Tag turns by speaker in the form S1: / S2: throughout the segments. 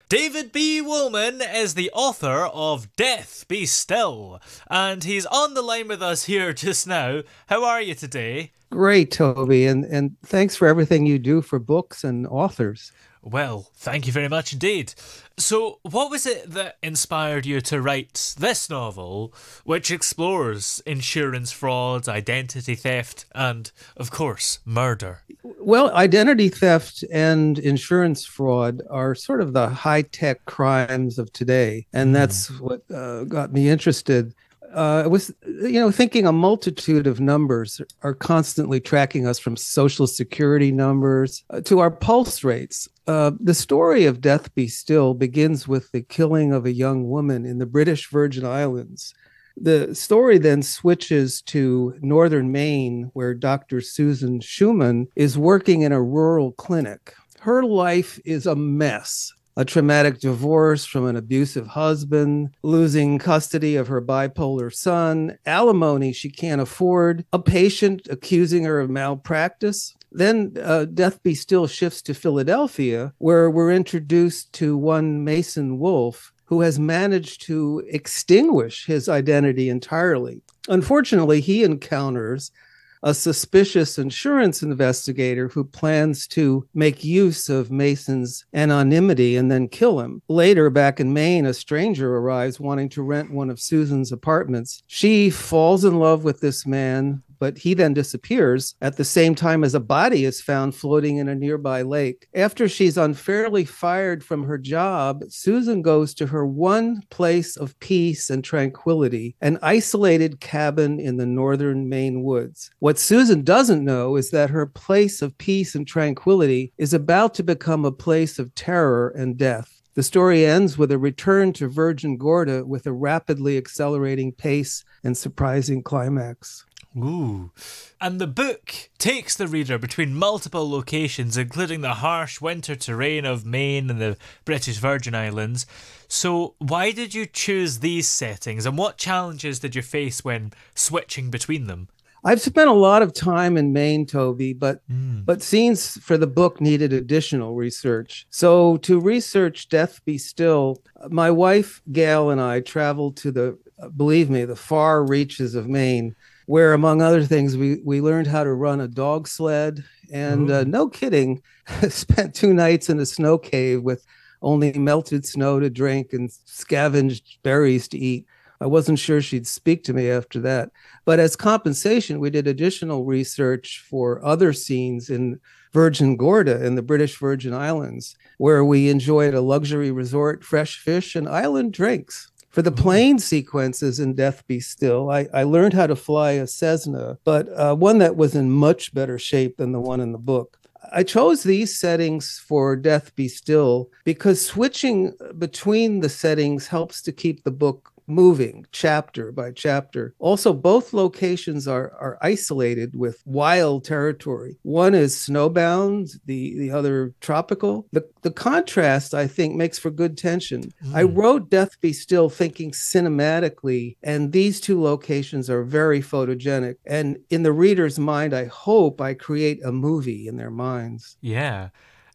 S1: David B Wolman is the author of Death Be Still, and he's on the line with us here just now. How are you today?
S2: Great, Toby, and thanks for everything you do for books and authors.
S1: Well, thank you very much indeed. So, what was it that inspired you to write this novel, which explores insurance fraud, identity theft, and, of course, murder?
S2: Well, identity theft and insurance fraud are sort of the high-tech crimes of today, and
S1: Hmm.
S2: that's what got me interested. It was, thinking a multitude of numbers are constantly tracking us from social security numbers to our pulse rates. The story of Death Be Still begins with the killing of a young woman in the British Virgin Islands. The story then switches to northern Maine, where Dr. Susan Schumann is working in a rural clinic. Her life is a mess. A traumatic divorce from an abusive husband, losing custody of her bipolar son, alimony she can't afford, a patient accusing her of malpractice. Then Death Be Still shifts to Philadelphia, where we're introduced to one Mason Wolfe, who has managed to extinguish his identity entirely. Unfortunately, he encounters a suspicious insurance investigator who plans to make use of Mason's anonymity and then kill him. Later, back in Maine, a stranger arrives wanting to rent one of Susan's apartments. She falls in love with this man, but he then disappears at the same time as a body is found floating in a nearby lake. After she's unfairly fired from her job, Susan goes to her one place of peace and tranquility, an isolated cabin in the northern Maine woods. What Susan doesn't know is that her place of peace and tranquility is about to become a place of terror and death. The story ends with a return to Virgin Gorda with a rapidly accelerating pace and surprising climax.
S1: Ooh. And the book takes the reader between multiple locations, including the harsh winter terrain of Maine and the British Virgin Islands. So, why did you choose these settings, and what challenges did you face when switching between them?
S2: I've spent a lot of time in Maine, Toby, but
S1: Mm.
S2: but scenes for the book needed additional research. So to research Death Be Still, my wife Gail and I traveled to believe me, the far reaches of Maine, where among other things we learned how to run a dog sled, and
S1: Ooh.
S2: no kidding, spent 2 nights in a snow cave with only melted snow to drink and scavenged berries to eat. I wasn't sure she'd speak to me after that. But as compensation, we did additional research for other scenes in Virgin Gorda in the British Virgin Islands, where we enjoyed a luxury resort, fresh fish, and island drinks. For the
S1: Ooh.
S2: plane sequences in Death Be Still, I learned how to fly a Cessna, but one that was in much better shape than the one in the book. I chose these settings for Death Be Still because switching between the settings helps to keep the book moving chapter by chapter. Also, both locations are isolated with wild territory. One is snowbound, the other tropical. The contrast, I think, makes for good tension. I
S1: Mm.
S2: wrote Death Be Still thinking cinematically, and these two locations are very photogenic. And in the reader's mind, I hope I create a movie in their minds.
S1: Yeah.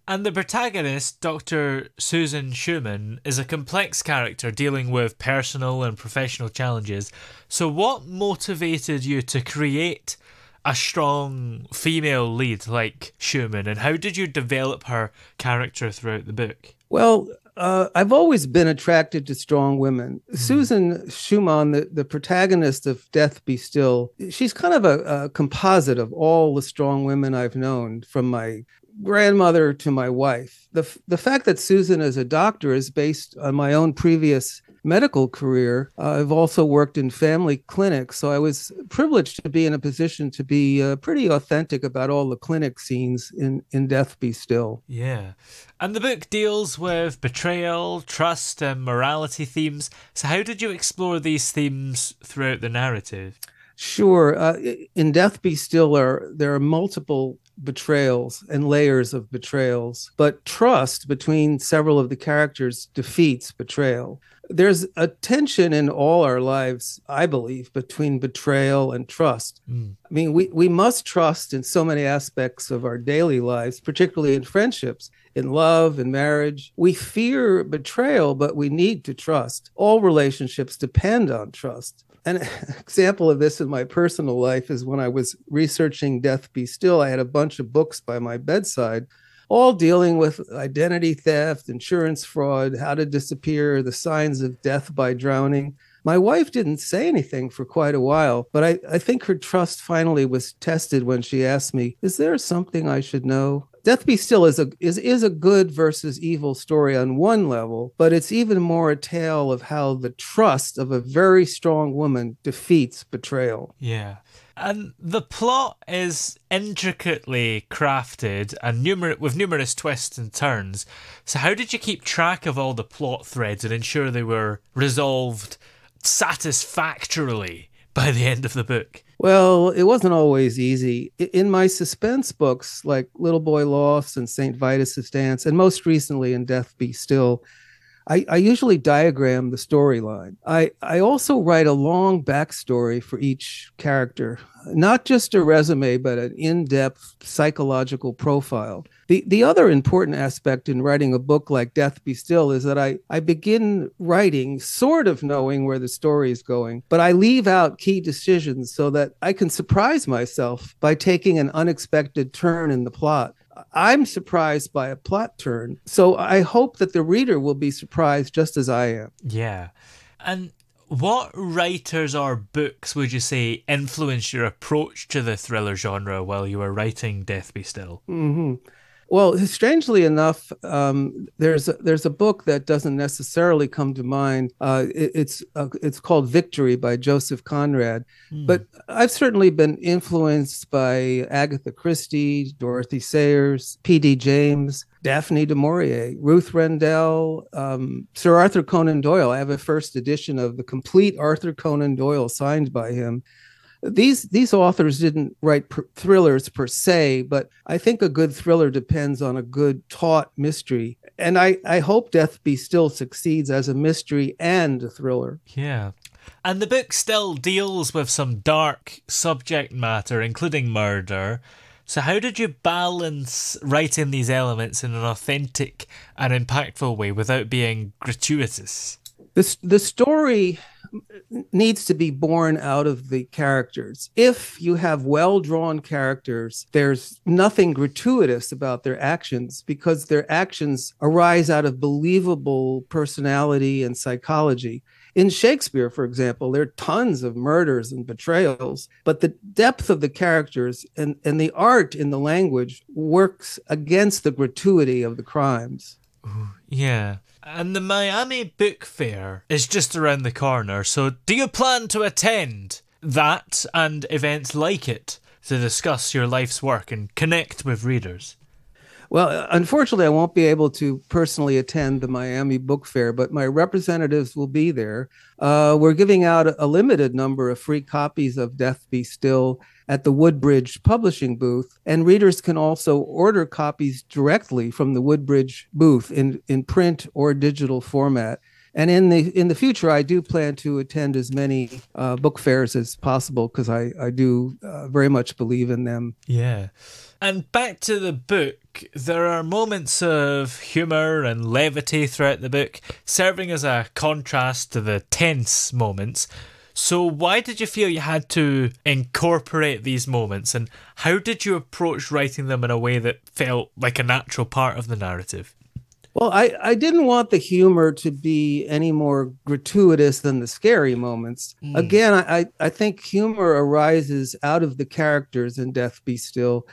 S1: And the protagonist, Dr. Susan Schumann, is a complex character dealing with personal and professional challenges. So, what motivated you to create a strong female lead like Schumann, and how did you develop her character throughout the book?
S2: Well, I've always been attracted to strong women.
S1: Mm.
S2: Susan Schumann, the protagonist of Death Be Still, she's kind of a composite of all the strong women I've known, from my grandmother to my wife. The fact that Susan is a doctor is based on my own previous medical career. I've also worked in family clinics, so I was privileged to be in a position to be pretty authentic about all the clinic scenes in Death Be Still.
S1: Yeah. And the book deals with betrayal, trust, and morality themes. So, how did you explore these themes throughout the narrative?
S2: Sure. In Death Be Still, there are multiple betrayals and layers of betrayals, but trust between several of the characters defeats betrayal. There's a tension in all our lives, I believe, between betrayal and trust.
S1: Mm.
S2: I mean, we must trust in so many aspects of our daily lives, particularly in friendships, in love, in marriage. We fear betrayal, but we need to trust. All relationships depend on trust. An example of this in my personal life is when I was researching Death Be Still, I had a bunch of books by my bedside, all dealing with identity theft, insurance fraud, how to disappear, the signs of death by drowning. My wife didn't say anything for quite a while, but I think her trust finally was tested when she asked me, "Is there something I should know?" Death Be Still is a good versus evil story on one level, but it's even more a tale of how the trust of a very strong woman defeats betrayal.
S1: Yeah. And the plot is intricately crafted and with numerous twists and turns. So how did you keep track of all the plot threads and ensure they were resolved satisfactorily by the end of the book?
S2: Well, it wasn't always easy. In my suspense books, like Little Boy Lost and St. Vitus's Dance, and most recently in Death Be Still, I usually diagram the storyline. I also write a long backstory for each character, not just a resume, but an in-depth psychological profile. The other important aspect in writing a book like Death Be Still is that I begin writing sort of knowing where the story is going, but I leave out key decisions so that I can surprise myself by taking an unexpected turn in the plot. I'm surprised by a plot turn, so I hope that the reader will be surprised just as I am.
S1: Yeah. And what writers or books would you say influenced your approach to the thriller genre while you were writing Death Be Still?
S2: Mm-hmm. Well, strangely enough, there's a book that doesn't necessarily come to mind. It's called Victory by Joseph Conrad. But I've certainly been influenced by Agatha Christie, Dorothy Sayers, P.D. James, Daphne du Maurier, Ruth Rendell, Sir Arthur Conan Doyle. I have a first edition of the complete Arthur Conan Doyle signed by him. These authors didn't write thrillers per se, but I think a good thriller depends on a good taut mystery. And I hope Death Be Still succeeds as a mystery and a thriller.
S1: Yeah. And the book still deals with some dark subject matter, including murder. So how did you balance writing these elements in an authentic and impactful way without being gratuitous?
S2: The story needs to be born out of the characters. If you have well-drawn characters, there's nothing gratuitous about their actions because their actions arise out of believable personality and psychology. In Shakespeare, for example, there are tons of murders and betrayals, but the depth of the characters and the art in the language works against the gratuity of the crimes.
S1: Ooh, yeah. And the Miami Book Fair is just around the corner, so do you plan to attend that and events like it to discuss your life's work and connect with readers?
S2: Well, unfortunately, I won't be able to personally attend the Miami Book Fair, but my representatives will be there. We're giving out a limited number of free copies of Death Be Still at the Woodbridge Publishing booth, and readers can also order copies directly from the Woodbridge booth in print or digital format. And in the future, I do plan to attend as many book fairs as possible because I do very much believe in them.
S1: Yeah. And back to the book, there are moments of humour and levity throughout the book, serving as a contrast to the tense moments. So why did you feel you had to incorporate these moments, and how did you approach writing them in a way that felt like a natural part of the narrative?
S2: Well, I didn't want the humor to be any more gratuitous than the scary moments. Again, I think humor arises out of the characters in Death Be Still.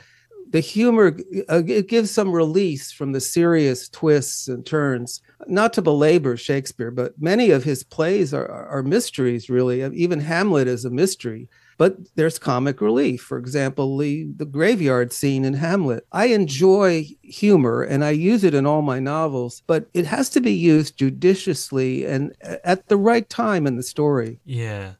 S2: The humor, it gives some release from the serious twists and turns. Not to belabor Shakespeare, but many of his plays are mysteries, really. Even Hamlet is a mystery. But there's comic relief. For example, the graveyard scene in Hamlet. I enjoy humor and I use it in all my novels, but it has to be used judiciously and at the right time in the story.
S1: Yeah.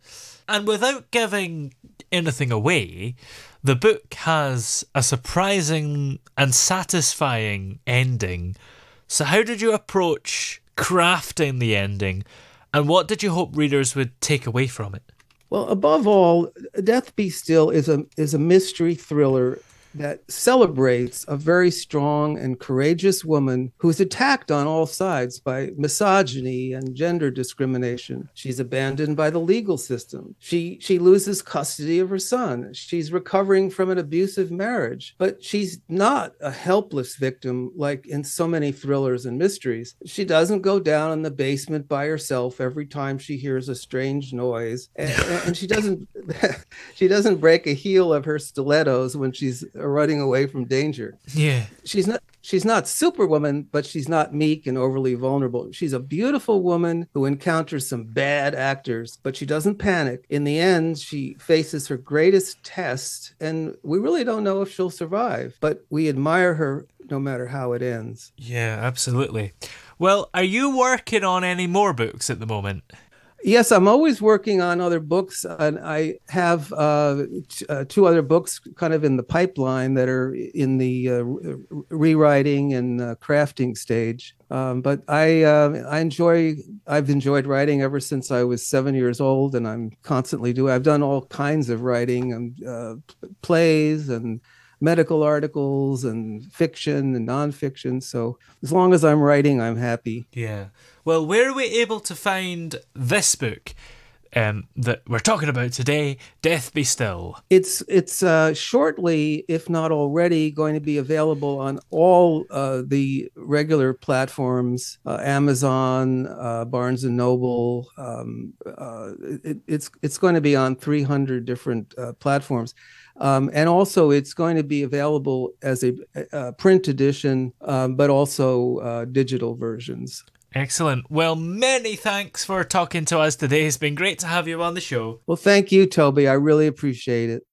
S1: And without giving anything away, the book has a surprising and satisfying ending. So, how did you approach crafting the ending, and what did you hope readers would take away from it?
S2: Well, above all, Death Be Still is a mystery thriller that celebrates a very strong and courageous woman who's attacked on all sides by misogyny and gender discrimination. She's abandoned by the legal system. She loses custody of her son. She's recovering from an abusive marriage, but she's not a helpless victim like in so many thrillers and mysteries. She doesn't go down in the basement by herself every time she hears a strange noise, and she doesn't she doesn't break a heel of her stilettos when she's running away from danger.
S1: Yeah.
S2: She's not Superwoman, but she's not meek and overly vulnerable. She's a beautiful woman who encounters some bad actors, but she doesn't panic. In the end, she faces her greatest test, and we really don't know if she'll survive, but we admire her no matter how it ends.
S1: Yeah, absolutely. Well, are you working on any more books at the moment?
S2: Yes, I'm always working on other books, and I have two other books kind of in the pipeline that are in the rewriting and crafting stage. But I've enjoyed writing ever since I was 7 years old, and I'm constantly doing. I've done all kinds of writing and plays and medical articles and fiction and nonfiction. So as long as I'm writing, I'm happy.
S1: Yeah. Well, where are we able to find this book that we're talking about today, Death Be Still?
S2: It's shortly, if not already, going to be available on all the regular platforms, Amazon, Barnes and Noble. It's going to be on 300 different platforms. And also, it's going to be available as a print edition, but also digital versions.
S1: Excellent. Well, many thanks for talking to us today. It's been great to have you on the show.
S2: Well, thank you, Toby. I really appreciate it.